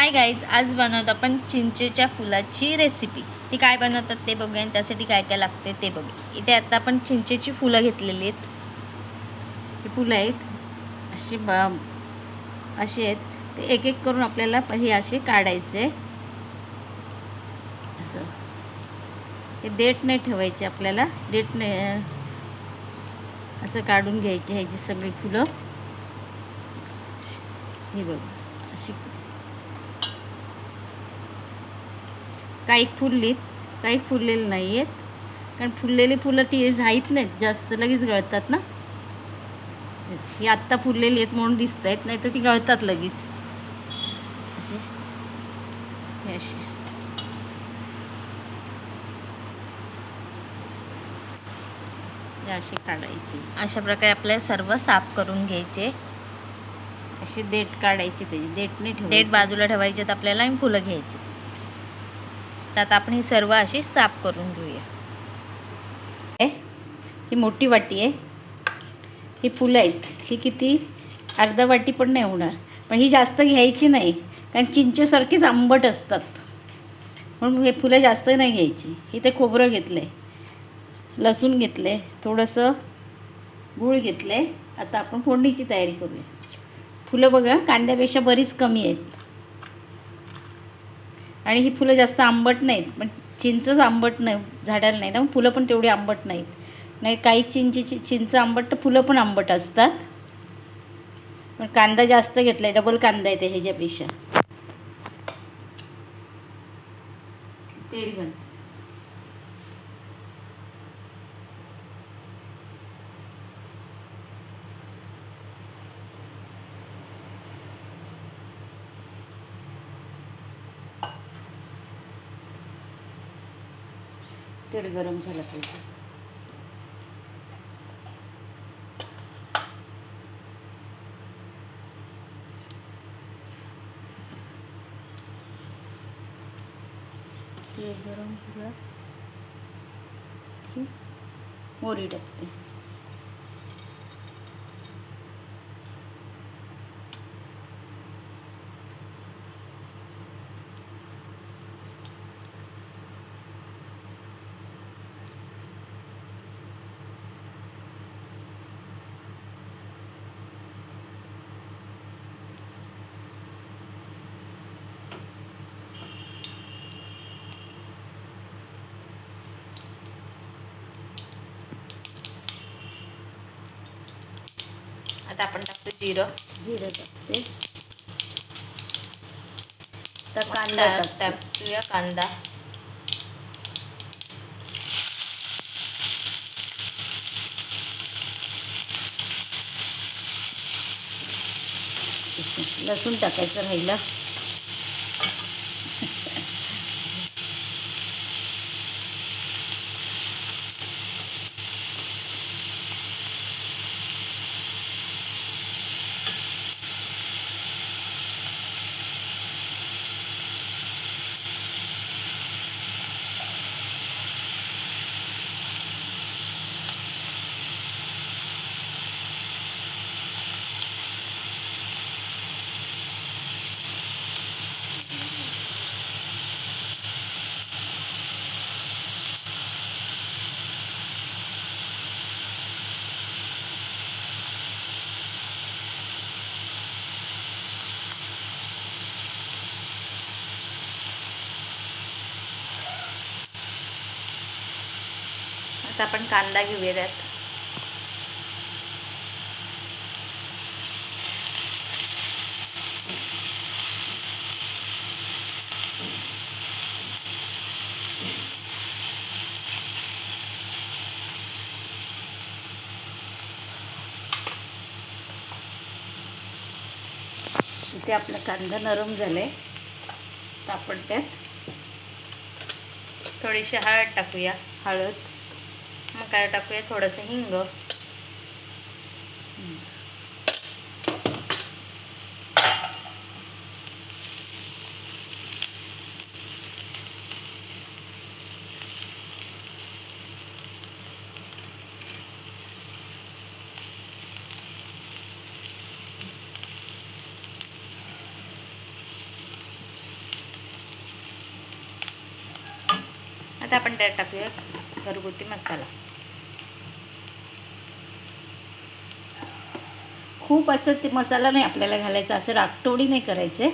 Hi guys, आज बनवतो आपण चिंचेच्या फुलाची रेसिपी. ती काय बनवतात ते बघूया आणि त्यासाठी काय काय लागते ते बघूया. इथे आता आपण चिंचेची फुलं घेतलेली आहेत. ही फुलं आहेत अशी आहेत. ते एक एक करून आपल्याला हे असे काढायचे. असं हे देठ नाही ठेवायचे आपल्याला. देठ नाही, असं काढून घ्यायचे ह्याची सगळी फुलं. हे बघ अशी काही फुललीत, काही फुललेली नाही आहेत. कारण फुललेली फुलं ती राहत नाहीत जास्त, लगेच गळतात ना. ही आत्ता फुललेली आहेत म्हणून दिसत आहेत, नाही तर ती गळतात लगेच. अशी अशी काढायची. अशा प्रकारे आपल्याला सर्व साफ करून घ्यायचे. अशी देठ काढायची, त्याची देठ नाही ठेवायची, देठ बाजूला ठेवायचे आपल्याला आणि फुलं घ्यायची. त्यात आपण ही सर्व अशी साफ करून घेऊया. ही मोठी वाटी आहे. ही फुलं आहेत, ही किती अर्धा वाटी पण नाही होणार. पण ही जास्त घ्यायची नाही, कारण चिंचेसारखीच आंबट असतात, म्हणून हे फुलं जास्त नाही घ्यायची. इथे खोबरं घेतलं आहे, लसूण घेतलं आहे, थोडंसं गूळ घेतलं आहे. आता आपण फोडणीची तयारी करूया. फुलं बघा कांद्यापेक्षा बरीच कमी आहेत, आणि ही फुलं जास्त आंबट नाहीत. पण चिंचच आंबट नाही, झाडाला नाही ना, फुलं पण तेवढी आंबट नाहीत. नाही, काही चिंच आंबट तर फुलं पण आंबट असतात. पण कांदा जास्त घेतला आहे, डबल कांदा येते ह्याच्यापेक्षा. तेल घाल. तेल गरम झालं पाहिजे. तेल गरम झालं की मोहरी टाकते. आता आपण टाकतो जिरं टाकते. तर कांदा टाकूया. कांदा लसूण टाकायचं राहिलं. आता आपण कांदा घेऊया त्यात. इथे आपला कांदा नरम झालाय, तर आपण त्यात थोडीशी हळद टाकूया. मग काय टाकूया, थोडंसं हिंग. आता आपण त्यात टाकूया घरगुती मसाला. खूप असं ते मसाला नाही आपल्याला घालायचा, असं रागटोडी नाही करायचे.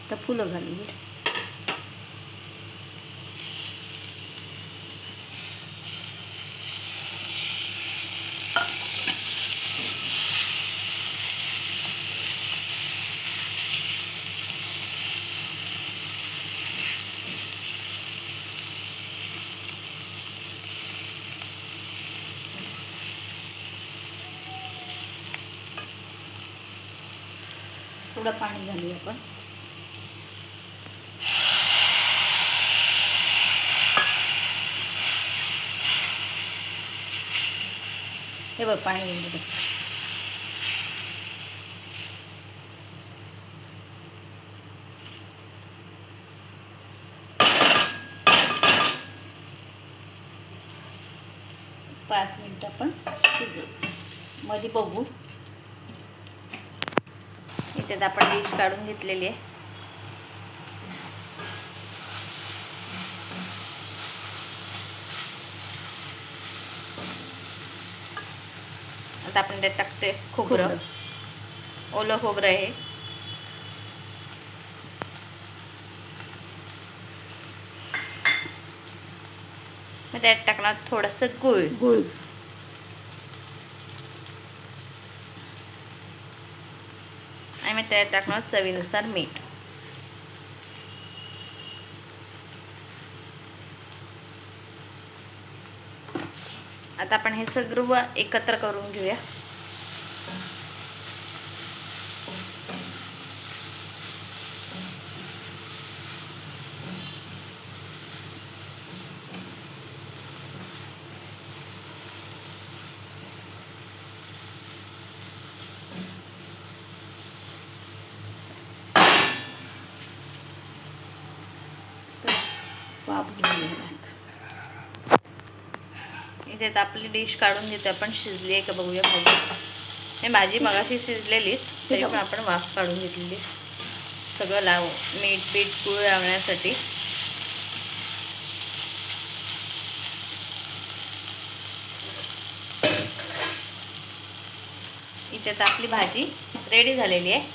तर फुलं घालूया. थोडं पाणी घालूया आपण. हे बघ पाणी घालूया. 5 मिनिटं आपण शिजवू. मध्ये बघू. इथे आपण डिश काढून घेतलेली आहे. आता आपण त्यात टाकते खोबरं. ओलं खोबरं आहे. मग त्यात टाकणार थोडंसं गूळ. आणि मग त्यात टाकणार चवीनुसार मीठ. आता आपण हे सगळं एकत्र करून घेऊया. वाफ घेऊया. इथे आपली डिश काढून घेतो आपण. शिजली आहे का बघूया भाजी. हे भाजी मगाशी शिजलेलीच, तरी पण आपण वाफ काढून घेतलेली. सगळं मीठ पीठ गुळ लावण्यासाठी. इथे तर आपली भाजी रेडी झालेली आहे.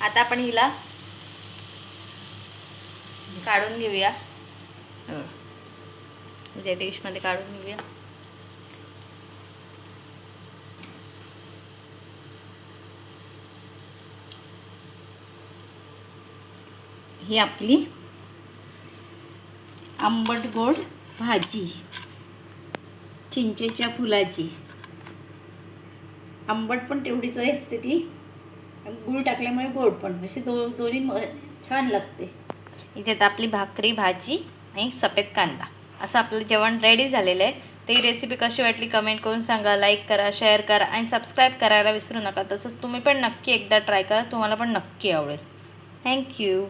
आता आपण हिला काढून घेऊया. म्हणजे डिशमध्ये काढून घेऊया. ही आपली आंबट गोड भाजी चिंचेच्या फुलाची. आंबट पण तेवढीच असते ती, गूळ टाकल्यामुळे गोड पण. असे दोन्ही छान लागते. इथे तर आपली भाकरी भाजी आणि सफेद कांदा असं आपलं जेवण रेडी झालेलं आहे. ती रेसिपी कशी वाटली कमेंट करून सांगा. लाईक करा, शेअर करा आणि सबस्क्राईब करायला विसरू नका. तसंच तुम्ही पण नक्की एकदा ट्राय करा, तुम्हाला पण नक्की आवडेल. थँक्यू.